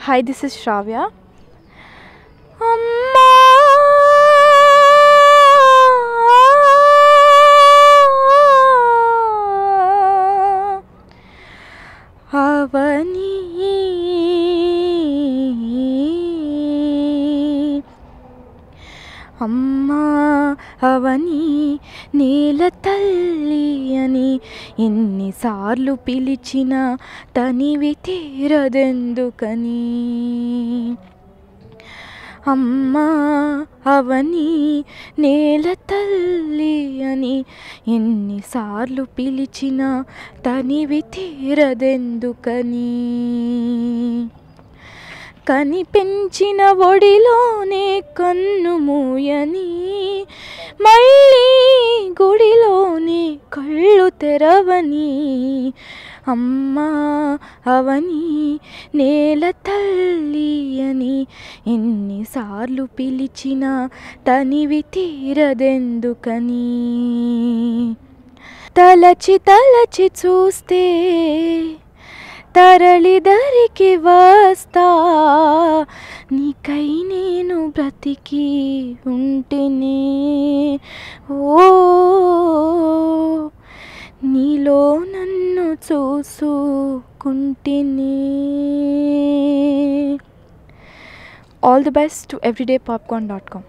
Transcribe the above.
Hi, this is Shravya. Amma avani అమ్మా అవని నేల తల్లి అని ఎన్నిసార్లు పిలిచినా తనివి తీరదెందుకని. అమ్మా అవని నేల తల్లి అని ఎన్నిసార్లు పిలిచినా తనివి తీరదెందుకని. కని పెంచిన ఒడిలోనే కన్ను మూయని మళ్ళీ గుడిలోనే కళ్ళు తెరవని. అమ్మా అవని నేల తల్లి అని ఎన్నిసార్లు పిలిచినా తనివి తీరదెందుకని. తలచి తలచి చూస్తే తరళిదరికి వస్తా, నీకై నేను బ్రతికి ఉంటేనే. ఓ నీలో నన్ను చూసుకుంటేనే. All the best to everydaypopcorn.com.